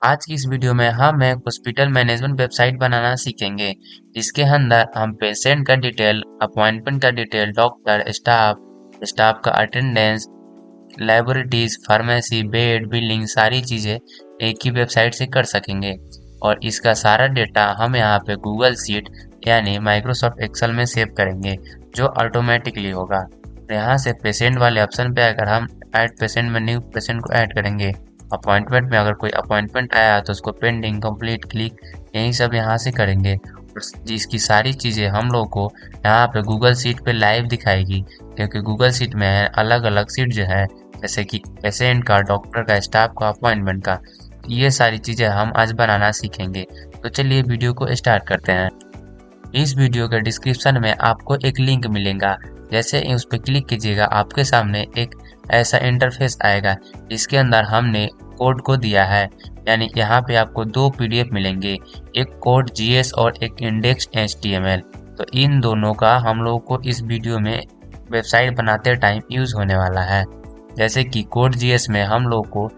आज की इस वीडियो में हम एक हॉस्पिटल मैनेजमेंट वेबसाइट बनाना सीखेंगे जिसके अंदर हम पेशेंट का डिटेल, अपॉइंटमेंट का डिटेल, डॉक्टर, स्टाफ का attendance, laboratories, pharmacy, bed, billing सारी चीजें एक ही वेबसाइट से कर सकेंगे। और इसका सारा डेटा हम यहाँ पे गूगल शीट यानी माइक्रोसॉफ्ट एक्सेल में सेव करेंगे जो ऑटोमेटिकली होगा। यहाँ से पेशेंट वाले ऑप्शन पे अगर हम ऐड पेशेंट में न्यू पेशेंट को ऐड करेंगे, अपॉइंटमेंट में अगर कोई अपॉइंटमेंट आया तो उसको पेंडिंग, कंप्लीट, क्लिक यही सब यहाँ से करेंगे। और जिसकी सारी चीज़ें हम लोग को यहाँ पे गूगल शीट पे लाइव दिखाएगी, क्योंकि गूगल शीट में अलग अलग शीट जो है जैसे कि पेशेंट का, डॉक्टर का, स्टाफ का, अपॉइंटमेंट का, ये सारी चीज़ें हम आज बनाना सीखेंगे। तो चलिए वीडियो को स्टार्ट करते हैं। इस वीडियो के डिस्क्रिप्शन में आपको एक लिंक मिलेगा। जैसे ही उस पर क्लिक कीजिएगा आपके सामने एक ऐसा इंटरफेस आएगा जिसके अंदर हमने कोड को दिया है। यानी यहाँ पे आपको दो पीडीएफ मिलेंगे, एक कोड जीएस और एक इंडेक्स एचटीएमएल। तो इन दोनों का हम लोगों को इस वीडियो में वेबसाइट बनाते टाइम यूज होने वाला है। जैसे कि कोड जीएस में हम लोग को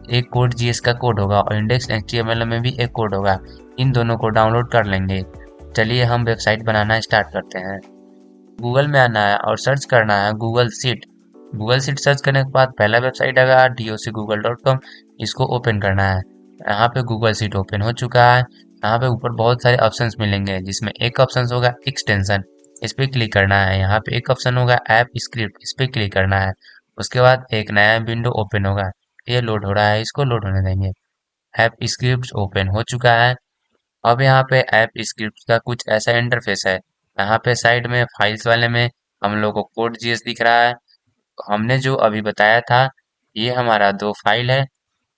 एक कोड जीएस का कोड होगा और इंडेक्स एचटीएमएल में भी एक कोड होगा। इन दोनों को डाउनलोड कर लेंगे। चलिए हम वेबसाइट बनाना स्टार्ट करते हैं। गूगल में आना है और सर्च करना है Google sheet. Google sheet search करने के बाद पहला वेबसाइट आएगा docgoogle.com। इसको ओपन करना है। यहाँ पे गूगल शीट ओपन हो चुका है। यहाँ पे ऊपर बहुत सारे ऑप्शंस मिलेंगे जिसमें एक ऑप्शन होगा एक्सटेंशन, इस पे क्लिक करना है। यहाँ पे एक ऑप्शन होगा ऐप स्क्रिप्ट, इस पे क्लिक करना है। उसके बाद एक नया विंडो ओपन होगा, ये लोड हो रहा है, इसको लोड होने देंगे। ऐप स्क्रिप्ट ओपन हो चुका है। अब यहाँ पे ऐप स्क्रिप्ट का कुछ ऐसा इंटरफेस है। यहाँ पे साइड में फाइल्स वाले में हम लोग को कोड जीएस दिख रहा है। हमने जो अभी बताया था ये हमारा दो फाइल है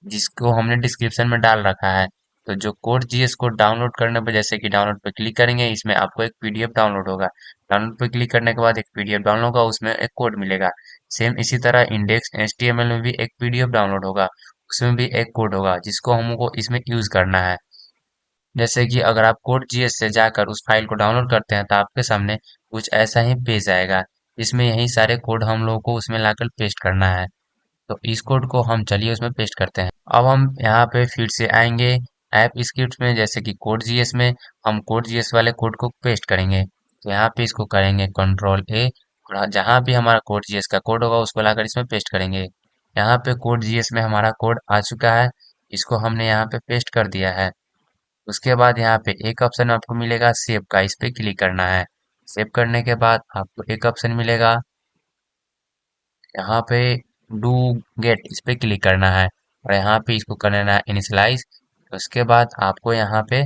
जिसको हमने डिस्क्रिप्शन में डाल रखा है। तो जो कोड जीएस को डाउनलोड करने पर, जैसे कि डाउनलोड पे क्लिक करेंगे, इसमें आपको एक पीडीएफ डाउनलोड होगा। डाउनलोड पे क्लिक करने के बाद एक पीडीएफ डाउनलोड होगा, उसमें एक कोड मिलेगा। सेम इसी तरह इंडेक्स एचटीएमएल में भी एक पीडीएफ डाउनलोड होगा, उसमें भी एक कोड होगा जिसको हमको इसमें यूज करना है। जैसे कि अगर आप कोड जीएस से जाकर उस फाइल को डाउनलोड करते हैं तो आपके सामने कुछ ऐसा ही पेज आएगा। इसमें यही सारे कोड हम लोगों को उसमें लाकर पेस्ट करना है। तो इस कोड को हम चलिए उसमें पेस्ट करते हैं। अब हम यहाँ पे फिर से आएंगे ऐप स्क्रिप्ट में, जैसे कि कोड जीएस में हम कोड जीएस वाले कोड को पेस्ट करेंगे। तो यहाँ पे इसको करेंगे कंट्रोल ए, और जहाँ भी हमारा कोड जीएस का कोड होगा उसको लाकर इसमें पेस्ट करेंगे। यहाँ पे कोड जीएस में हमारा कोड आ चुका है, इसको हमने यहाँ पे पेस्ट कर दिया है। उसके बाद यहाँ पे एक ऑप्शन आपको मिलेगा सेव का, इस पे क्लिक करना है। सेव करने के बाद आपको एक ऑप्शन मिलेगा यहाँ पे डू गेट, इस पे क्लिक करना है और यहाँ पे इसको कर देना है इनिशियलाइज। उसके बाद आपको यहाँ पे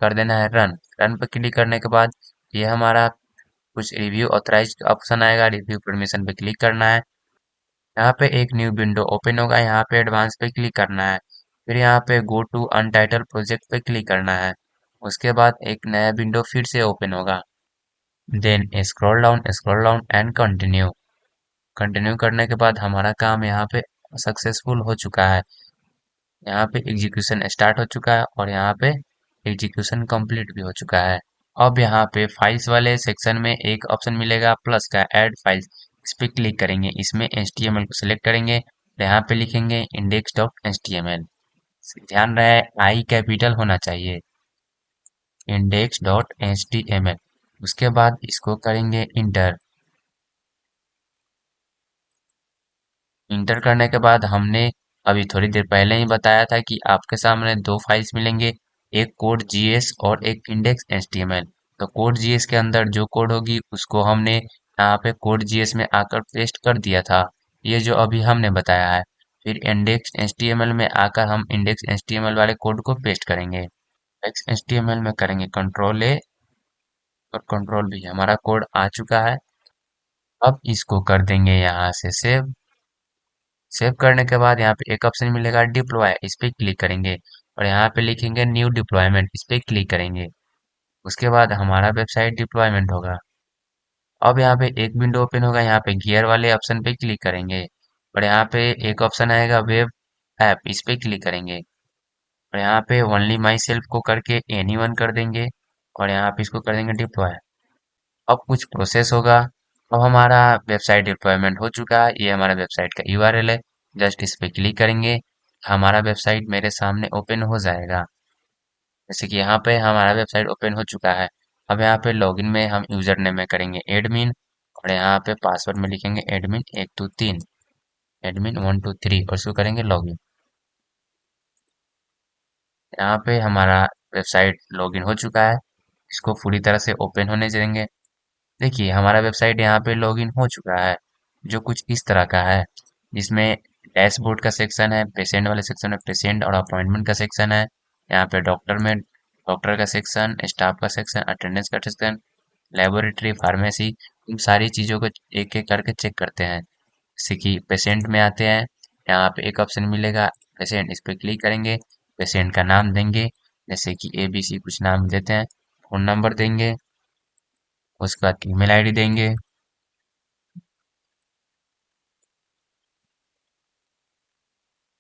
कर देना है रन। रन पे क्लिक करने के बाद ये हमारा कुछ रिव्यू ऑथराइज ऑप्शन आएगा, रिव्यू परमिशन पे क्लिक करना है। यहाँ पे एक न्यू विंडो ओपन होगा, यहाँ पे एडवांस पे क्लिक करना है। फिर यहाँ पे गो टू अनटाइटल प्रोजेक्ट पे क्लिक करना है। उसके बाद एक नया विंडो फिर से ओपन होगा। Then scroll down and continue. Continue करने के बाद हमारा काम यहाँ पे सक्सेसफुल हो चुका है। यहाँ पे एग्जीक्यूशन स्टार्ट हो चुका है और यहाँ पे एग्जीक्यूशन कंप्लीट भी हो चुका है। अब यहाँ पे फाइल्स वाले सेक्शन में एक ऑप्शन मिलेगा प्लस का, ऐड फाइल्स, इस पे क्लिक करेंगे। इसमें एचटीएमएल को सिलेक्ट करेंगे, यहाँ पे लिखेंगे इंडेक्स डॉट एचटीएमएल। ध्यान रहे आई कैपिटल होना चाहिए, इंडेक्स डॉट एचटीएमएल। उसके बाद इसको करेंगे इंटर। इंटर करने के बाद हमने अभी थोड़ी देर पहले ही बताया था कि आपके सामने दो फाइल्स मिलेंगे, एक कोड जीएस और एक इंडेक्स एचटीएमएल। तो कोड जीएस के अंदर जो कोड होगी उसको हमने यहाँ पे कोड जीएस में आकर पेस्ट कर दिया था, ये जो अभी हमने बताया है। फिर इंडेक्स एचटीएमएल में आकर हम इंडेक्स एचटीएमएल वाले कोड को पेस्ट करेंगे। इंडेक्स एचटीएमएल में करेंगे कंट्रोल ए और कंट्रोल भी, हमारा कोड आ चुका है। अब इसको कर देंगे यहाँ से सेव। सेव करने के बाद यहाँ पे एक ऑप्शन मिलेगा डिप्लॉय, इस पे क्लिक करेंगे और यहाँ पे लिखेंगे न्यू डिप्लॉयमेंट, इस पे क्लिक करेंगे। उसके बाद हमारा वेबसाइट डिप्लॉयमेंट होगा। अब यहाँ पे एक विंडो ओपन होगा, यहाँ पे गियर वाले ऑप्शन पे क्लिक करेंगे और यहाँ पे एक ऑप्शन आएगा वेब ऐप, इस पे क्लिक करेंगे और यहाँ पे ओनली माई सेल्फ को करके एनीवन कर देंगे और यहाँ पे इसको कर देंगे डिप्लॉय। अब कुछ प्रोसेस होगा। अब हमारा वेबसाइट डिप्लॉयमेंट हो चुका है, ये हमारा वेबसाइट का यूआरएल है। जस्ट इस पे क्लिक करेंगे। हमारा वेबसाइट मेरे सामने ओपन हो जाएगा। जैसे कि यहाँ पे हमारा वेबसाइट ओपन हो चुका है। अब यहाँ पे लॉगिन में हम यूजर नेम में करेंगे एडमिन, और यहाँ पे पासवर्ड में लिखेंगे एडमिन 123, एडमिन 123, और इसको करेंगे लॉगिन। यहाँ पे हमारा वेबसाइट लॉगिन हो चुका है। इसको पूरी तरह से ओपन होने देंगे। देखिए हमारा वेबसाइट यहाँ पे लॉगिन हो चुका है, जो कुछ इस तरह का है, जिसमें डैशबोर्ड का सेक्शन है, पेशेंट वाले सेक्शन में पेशेंट और अपॉइंटमेंट का सेक्शन है। यहाँ पे डॉक्टर में डॉक्टर का सेक्शन, स्टाफ का सेक्शन, अटेंडेंस का सेक्शन, लेबोरेटरी, फार्मेसी, इन सारी चीज़ों को एक एक करके चेक करते हैं। जैसे कि पेशेंट में आते हैं, यहाँ पे एक ऑप्शन मिलेगा पेशेंट, इस पर क्लिक करेंगे। पेशेंट का नाम देंगे, जैसे कि ABC कुछ नाम देते हैं। फोन नंबर देंगे, उसके बाद ईमेल आईडी देंगे।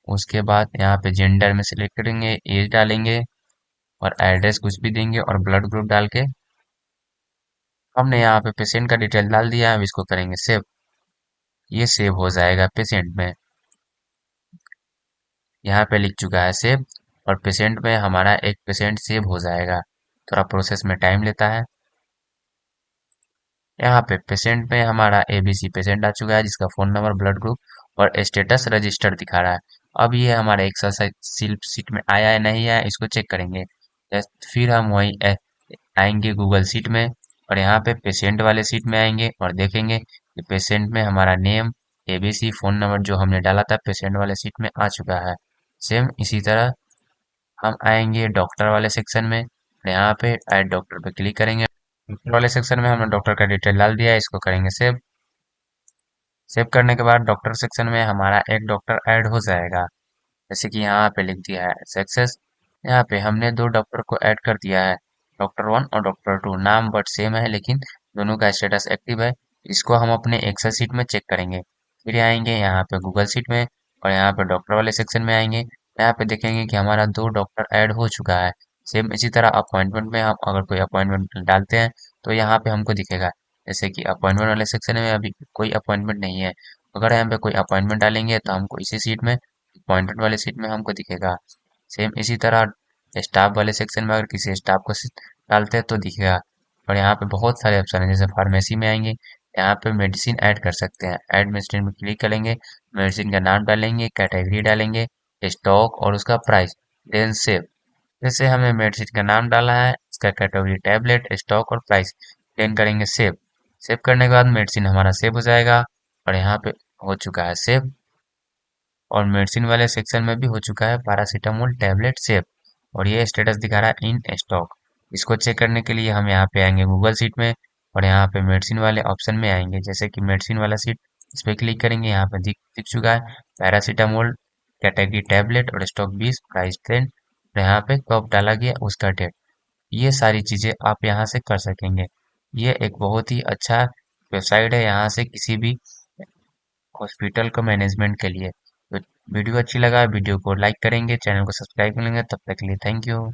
उसके बाद यहाँ पे जेंडर में सिलेक्ट करेंगे, एज डालेंगे, और एड्रेस कुछ भी देंगे, और ब्लड ग्रुप डाल के हमने यहाँ पे पेशेंट का डिटेल डाल दिया है। अब इसको करेंगे सेव। ये सेव हो जाएगा पेशेंट में। यहाँ पे लिख चुका है सेव, और पेशेंट में हमारा एक पेशेंट सेव हो जाएगा। थोड़ा प्रोसेस में टाइम लेता है। यहाँ पे पेशेंट में हमारा ABC पेशेंट आ चुका है, जिसका फोन नंबर, ब्लड ग्रुप और स्टेटस रजिस्टर्ड दिखा रहा है। अब ये हमारे एक्सरसाइज सीट में आया है नहीं आया, इसको चेक करेंगे। फिर हम वही आएंगे गूगल सीट में, और यहाँ पे पेशेंट वाले सीट में आएंगे और देखेंगे कि पेशेंट में हमारा नेम, ABC, फोन नंबर जो हमने डाला था पेशेंट वाले सीट में आ चुका है। सेम इसी तरह हम आएंगे डॉक्टर वाले सेक्शन में, और यहाँ पे ऐड डॉक्टर पे क्लिक करेंगे। डॉक्टर वाले सेक्शन में हमने डॉक्टर का डिटेल डाल दिया है, इसको करेंगे सेव। सेव करने के बाद डॉक्टर सेक्शन में हमारा एक डॉक्टर ऐड हो जाएगा। जैसे कि यहाँ पे लिख दिया है सक्सेस। यहाँ पे हमने दो डॉक्टर को ऐड कर दिया है, डॉक्टर 1 और डॉक्टर 2। नाम बट सेम है, लेकिन दोनों का स्टेटस एक्टिव है। इसको हम अपने एक्सेल सीट में चेक करेंगे। फिर आएंगे यहाँ पे गूगल सीट में, और यहाँ पे डॉक्टर वाले सेक्शन में आएंगे। यहाँ पे देखेंगे कि हमारा दो डॉक्टर ऐड हो चुका है। सेम इसी तरह अपॉइंटमेंट में हम अगर कोई अपॉइंटमेंट डालते हैं तो यहाँ पे हमको दिखेगा। जैसे कि अपॉइंटमेंट वाले सेक्शन में अभी कोई अपॉइंटमेंट नहीं है। अगर यहाँ पे कोई अपॉइंटमेंट डालेंगे तो हमको इसी सीट में, अपॉइंटेड वाले सीट में हमको दिखेगा। सेम इसी तरह स्टाफ वाले सेक्शन में अगर किसी स्टाफ को डालते हैं तो दिखेगा। और यहाँ पे बहुत सारे ऑप्शन हैं, जैसे फार्मेसी में आएंगे, यहाँ पे मेडिसिन ऐड कर सकते हैं। ऐड मेडिसिन में क्लिक करेंगे, मेडिसिन का नाम डालेंगे, कैटेगरी डालेंगे, स्टॉक और उसका प्राइस, देन सेव। जैसे हमें मेडिसिन का नाम डाला है, इसका कैटेगरी टैबलेट, स्टॉक और प्राइस, देन करेंगे सेव। सेव करने के बाद मेडिसिन हमारा सेव हो जाएगा, और यहाँ पे हो चुका है सेव। और मेडिसिन वाले सेक्शन में भी हो चुका है पैरासीटामोल टैबलेट सेव, और ये स्टेटस दिखा रहा है इन स्टॉक। इसको चेक करने के लिए हम यहाँ पे आएंगे गूगल सीट में, और यहाँ पे मेडिसिन वाले ऑप्शन में आएंगे। जैसे कि मेडिसिन वाला सीट, इस पे क्लिक करेंगे, यहाँ पे दिख चुका है पैरासीटामोल कैटेगरी टैबलेट और स्टॉक 20, प्राइस 10, और यहाँ पे कब डाला गया उसका डेट। ये सारी चीजें आप यहाँ से कर सकेंगे। ये एक बहुत ही अच्छा वेबसाइट है यहाँ से किसी भी हॉस्पिटल को मैनेजमेंट के लिए। तो वीडियो अच्छी लगा, वीडियो को लाइक करेंगे, चैनल को सब्सक्राइब करेंगे। तब तक के लिए थैंक यू।